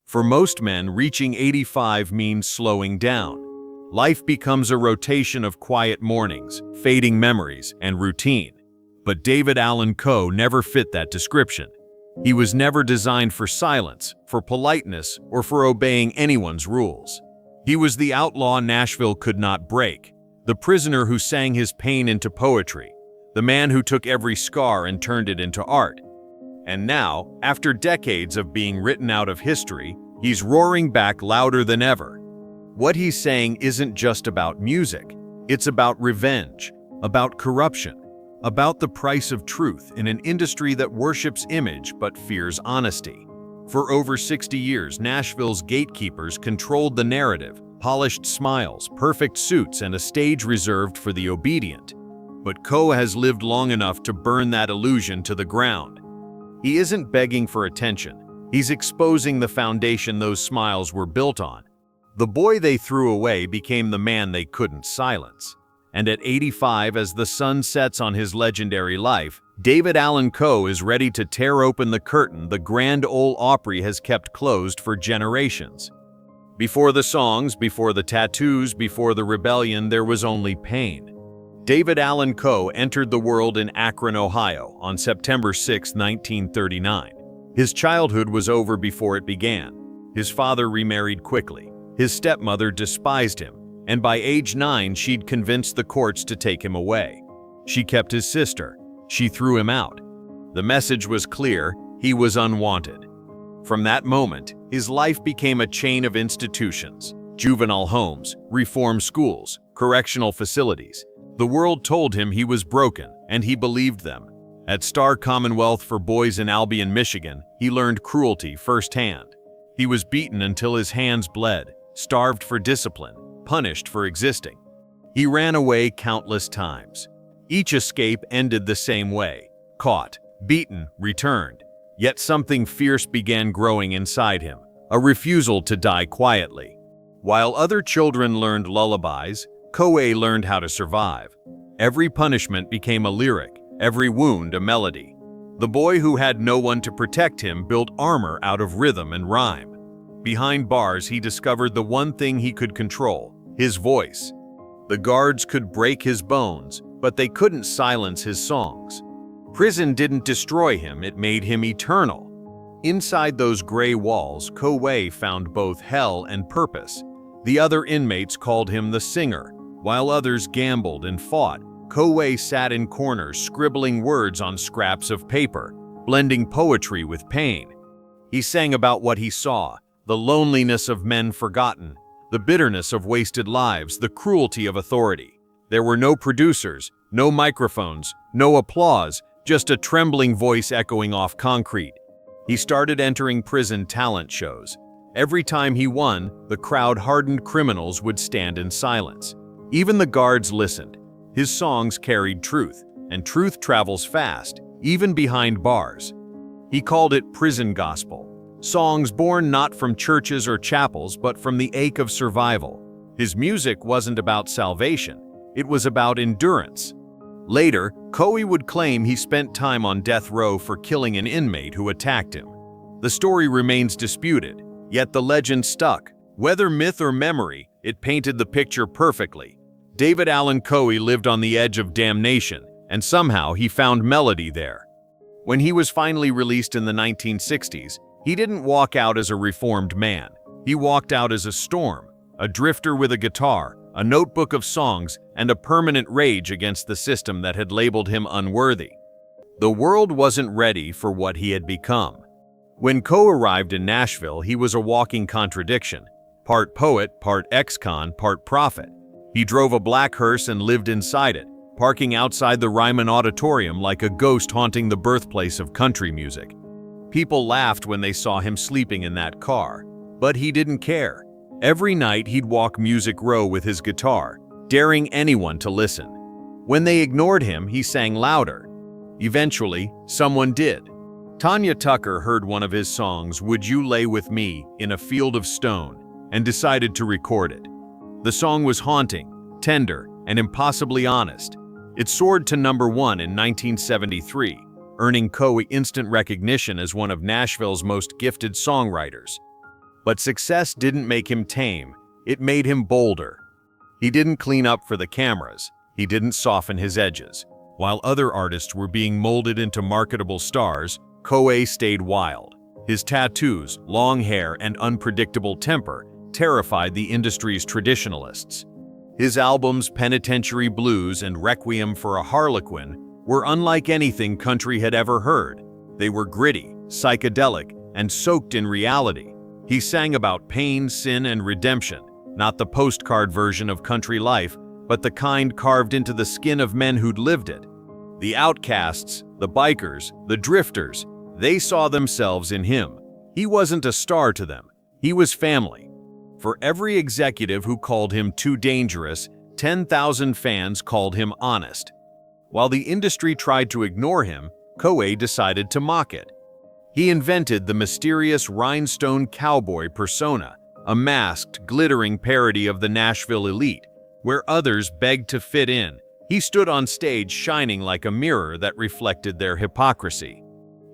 For most men, reaching 85 means slowing down. Life becomes a rotation of quiet mornings, fading memories, and routine. But David Allan Coe never fit that description. He was never designed for silence, for politeness, or for obeying anyone's rules. He was the outlaw Nashville could not break, the prisoner who sang his pain into poetry, the man who took every scar and turned it into art. And now, after decades of being written out of history, he's roaring back louder than ever. What he's saying isn't just about music. It's about revenge, about corruption, about the price of truth in an industry that worships image but fears honesty. For over 60 years, Nashville's gatekeepers controlled the narrative, polished smiles, perfect suits, and a stage reserved for the obedient. But Coe has lived long enough to burn that illusion to the ground. He isn't begging for attention. He's exposing the foundation those smiles were built on. The boy they threw away became the man they couldn't silence. And at 85, as the sun sets on his legendary life, David Allan Coe is ready to tear open the curtain the grand ole Opry has kept closed for generations. Before the songs, before the tattoos, before the rebellion, there was only pain. David Allan Coe entered the world in Akron, Ohio, on September 6, 1939. His childhood was over before it began. His father remarried quickly. His stepmother despised him, and by age 9 she'd convinced the courts to take him away. She kept his sister. She threw him out. The message was clear: he was unwanted. From that moment, his life became a chain of institutions: juvenile homes, reform schools, correctional facilities. The world told him he was broken, and he believed them. At Star Commonwealth for Boys in Albion, Michigan, he learned cruelty firsthand. He was beaten until his hands bled, starved for discipline, punished for existing. He ran away countless times. Each escape ended the same way: caught, beaten, returned. Yet something fierce began growing inside him, a refusal to die quietly. While other children learned lullabies, Coe learned how to survive. Every punishment became a lyric, every wound a melody. The boy who had no one to protect him built armor out of rhythm and rhyme. Behind bars, he discovered the one thing he could control: his voice. The guards could break his bones, but they couldn't silence his songs. Prison didn't destroy him, it made him eternal. Inside those gray walls, Coe found both hell and purpose. The other inmates called him the singer. While others gambled and fought, Coe sat in corners scribbling words on scraps of paper, blending poetry with pain. He sang about what he saw: the loneliness of men forgotten, the bitterness of wasted lives, the cruelty of authority. There were no producers, no microphones, no applause, just a trembling voice echoing off concrete. He started entering prison talent shows. Every time he won, the crowd-hardened criminals would stand in silence. Even the guards listened. His songs carried truth, and truth travels fast, even behind bars. He called it prison gospel. Songs born not from churches or chapels, but from the ache of survival. His music wasn't about salvation. It was about endurance. Later, Coe would claim he spent time on death row for killing an inmate who attacked him. The story remains disputed, yet the legend stuck. Whether myth or memory, it painted the picture perfectly. David Allan Coe lived on the edge of damnation, and somehow he found melody there. When he was finally released in the 1960s, he didn't walk out as a reformed man. He walked out as a storm, a drifter with a guitar, a notebook of songs, and a permanent rage against the system that had labeled him unworthy. The world wasn't ready for what he had become. When Coe arrived in Nashville, he was a walking contradiction: part poet, part ex-con, part prophet. He drove a black hearse and lived inside it, parking outside the Ryman Auditorium like a ghost haunting the birthplace of country music. People laughed when they saw him sleeping in that car, but he didn't care. Every night he'd walk Music Row with his guitar, daring anyone to listen. When they ignored him, he sang louder. Eventually, someone did. Tanya Tucker heard one of his songs, "Would You Lay With Me in a Field of Stone," and decided to record it. The song was haunting, tender, and impossibly honest. It soared to #1 in 1973, earning Coe instant recognition as one of Nashville's most gifted songwriters. But success didn't make him tame, it made him bolder. He didn't clean up for the cameras, he didn't soften his edges. While other artists were being molded into marketable stars, Coe stayed wild. His tattoos, long hair, and unpredictable temper terrified the industry's traditionalists. His albums Penitentiary Blues and Requiem for a Harlequin were unlike anything country had ever heard. They were gritty, psychedelic, and soaked in reality. He sang about pain, sin, and redemption, not the postcard version of country life, but the kind carved into the skin of men who'd lived it. The outcasts, the bikers, the drifters, they saw themselves in him. He wasn't a star to them, he was family. For every executive who called him too dangerous, 10,000 fans called him honest. While the industry tried to ignore him, Coe decided to mock it. He invented the mysterious rhinestone cowboy persona, a masked, glittering parody of the Nashville elite. Where others begged to fit in, he stood on stage shining like a mirror that reflected their hypocrisy.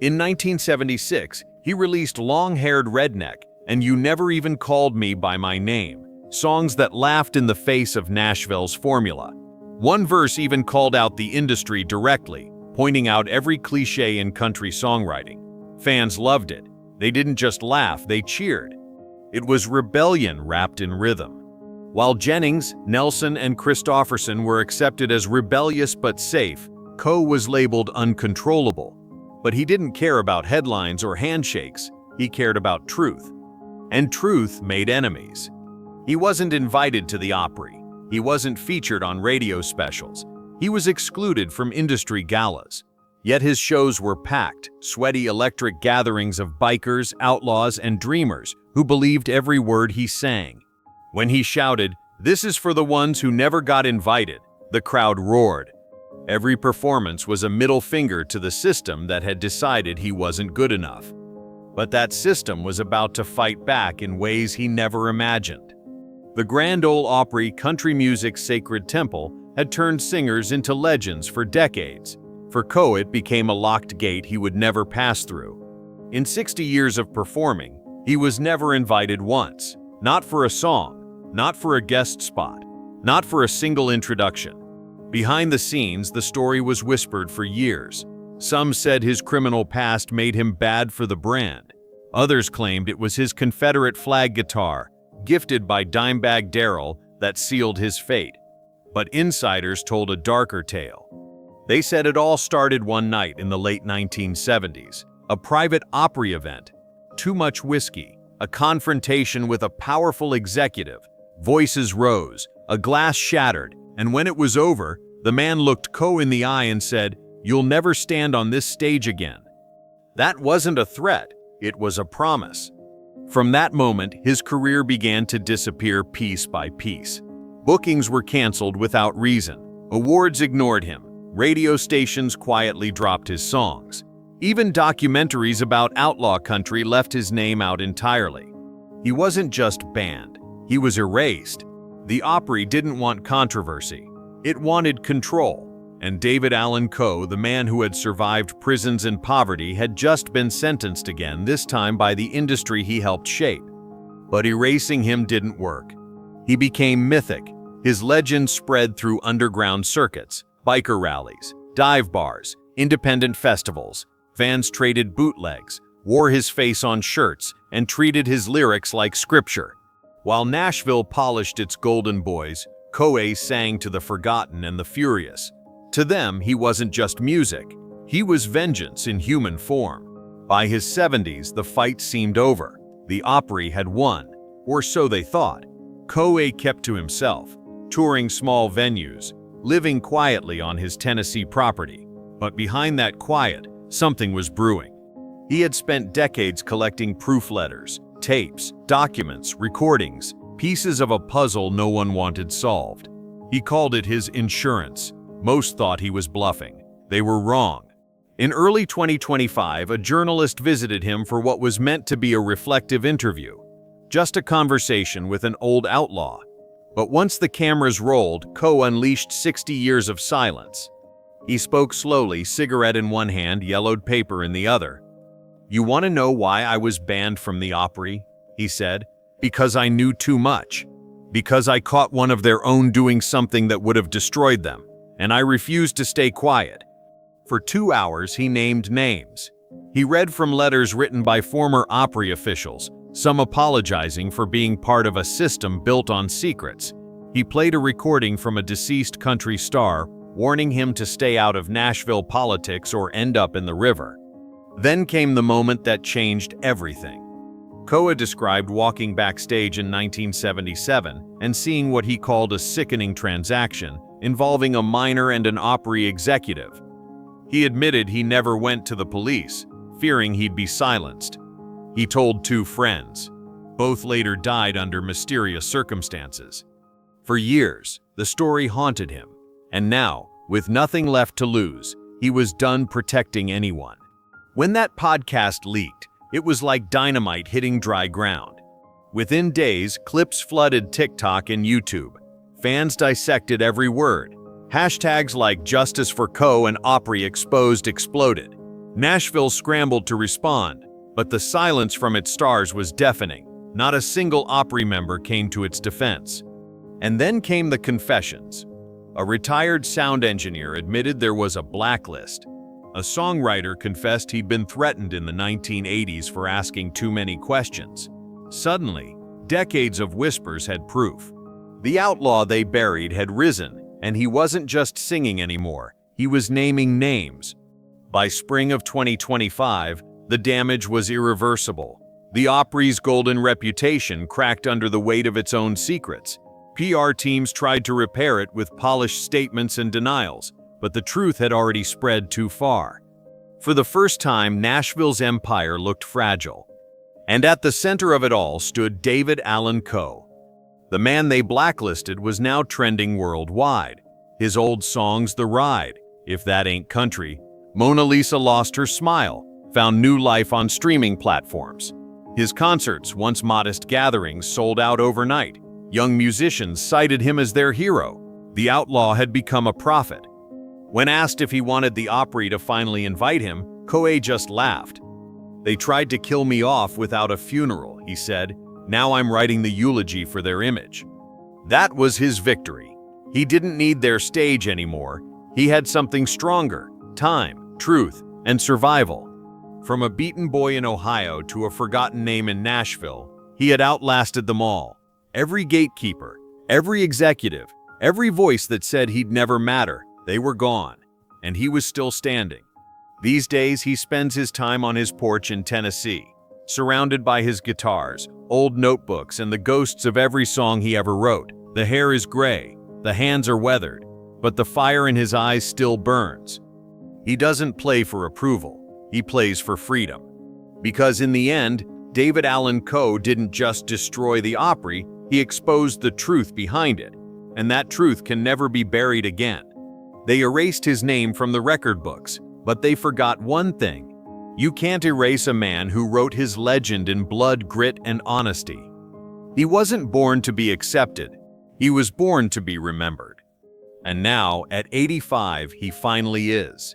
In 1976, he released Long-Haired Redneck and You Never Even Called Me by My Name, songs that laughed in the face of Nashville's formula. One verse even called out the industry directly, pointing out every cliché in country songwriting. Fans loved it. They didn't just laugh, they cheered. It was rebellion wrapped in rhythm. While Jennings, Nelson, and Christofferson were accepted as rebellious but safe, Coe was labeled uncontrollable. But he didn't care about headlines or handshakes, he cared about truth. And truth made enemies. He wasn't invited to the Opry. He wasn't featured on radio specials. He was excluded from industry galas. Yet his shows were packed, sweaty electric gatherings of bikers, outlaws, and dreamers who believed every word he sang. When he shouted, "This is for the ones who never got invited," the crowd roared. Every performance was a middle finger to the system that had decided he wasn't good enough. But that system was about to fight back in ways he never imagined. The Grand Ole Opry, country music's sacred temple, had turned singers into legends for decades. For Coe, it became a locked gate he would never pass through. In 60 years of performing, he was never invited once. Not for a song, not for a guest spot, not for a single introduction. Behind the scenes, the story was whispered for years. Some said his criminal past made him bad for the brand. Others claimed it was his Confederate flag guitar, gifted by Dimebag Darrell, that sealed his fate. But insiders told a darker tale. They said it all started one night in the late 1970s, a private Opry event. Too much whiskey, a confrontation with a powerful executive. Voices rose, a glass shattered, and when it was over, the man looked Coe in the eye and said, "You'll never stand on this stage again." That wasn't a threat, it was a promise. From that moment, his career began to disappear piece by piece. Bookings were canceled without reason. Awards ignored him. Radio stations quietly dropped his songs. Even documentaries about outlaw country left his name out entirely. He wasn't just banned, he was erased. The Opry didn't want controversy. It wanted control. And David Allan Coe, the man who had survived prisons and poverty, had just been sentenced again, this time by the industry he helped shape. But erasing him didn't work. He became mythic. His legend spread through underground circuits, biker rallies, dive bars, independent festivals. Fans traded bootlegs, wore his face on shirts, and treated his lyrics like scripture. While Nashville polished its golden boys, Coe sang to the forgotten and the furious. To them, he wasn't just music. He was vengeance in human form. By his 70s, the fight seemed over. The Opry had won, or so they thought. Coe kept to himself, touring small venues, living quietly on his Tennessee property. But behind that quiet, something was brewing. He had spent decades collecting proof letters, tapes, documents, recordings, pieces of a puzzle no one wanted solved. He called it his insurance. Most thought he was bluffing. They were wrong. In early 2025, a journalist visited him for what was meant to be a reflective interview, just a conversation with an old outlaw. But once the cameras rolled, Coe unleashed 60 years of silence. He spoke slowly, cigarette in one hand, yellowed paper in the other. "You want to know why I was banned from the Opry?" he said, because I knew too much. Because I caught one of their own doing something that would have destroyed them, and I refused to stay quiet. For 2 hours, he named names. He read from letters written by former Opry officials, some apologizing for being part of a system built on secrets. He played a recording from a deceased country star, warning him to stay out of Nashville politics or end up in the river. Then came the moment that changed everything. Coe described walking backstage in 1977 and seeing what he called a sickening transaction involving a minor and an Opry executive. He admitted he never went to the police, fearing he'd be silenced. He told 2 friends. Both later died under mysterious circumstances. For years, the story haunted him, and now, with nothing left to lose, he was done protecting anyone. When that podcast leaked, it was like dynamite hitting dry ground. Within days, clips flooded TikTok and YouTube. Fans dissected every word. Hashtags like Justice for Coe and Opry Exposed exploded. Nashville scrambled to respond, but the silence from its stars was deafening. Not a single Opry member came to its defense. And then came the confessions. A retired sound engineer admitted there was a blacklist. A songwriter confessed he'd been threatened in the 1980s for asking too many questions. Suddenly, decades of whispers had proof. The outlaw they buried had risen, and he wasn't just singing anymore, he was naming names. By spring of 2025, the damage was irreversible. The Opry's golden reputation cracked under the weight of its own secrets. PR teams tried to repair it with polished statements and denials, but the truth had already spread too far. For the first time, Nashville's empire looked fragile. And at the center of it all stood David Allan Coe. The man they blacklisted was now trending worldwide. His old songs, The Ride, If That Ain't Country, Mona Lisa Lost Her Smile, found new life on streaming platforms. His concerts, once modest gatherings, sold out overnight. Young musicians cited him as their hero. The outlaw had become a prophet. When asked if he wanted the Opry to finally invite him, Coe just laughed. "They tried to kill me off without a funeral," he said. "Now I'm writing the eulogy for their image." That was his victory. He didn't need their stage anymore. He had something stronger: time, truth, and survival. From a beaten boy in Ohio to a forgotten name in Nashville, he had outlasted them all. Every gatekeeper, every executive, every voice that said he'd never matter, they were gone, and he was still standing. These days, he spends his time on his porch in Tennessee, surrounded by his guitars, old notebooks, and the ghosts of every song he ever wrote. The hair is gray, the hands are weathered, but the fire in his eyes still burns. He doesn't play for approval, he plays for freedom. Because in the end, David Allan Coe didn't just destroy the Opry, he exposed the truth behind it, and that truth can never be buried again. They erased his name from the record books, but they forgot one thing. You can't erase a man who wrote his legend in blood, grit, and honesty. He wasn't born to be accepted, he was born to be remembered. And now, at 85, he finally is.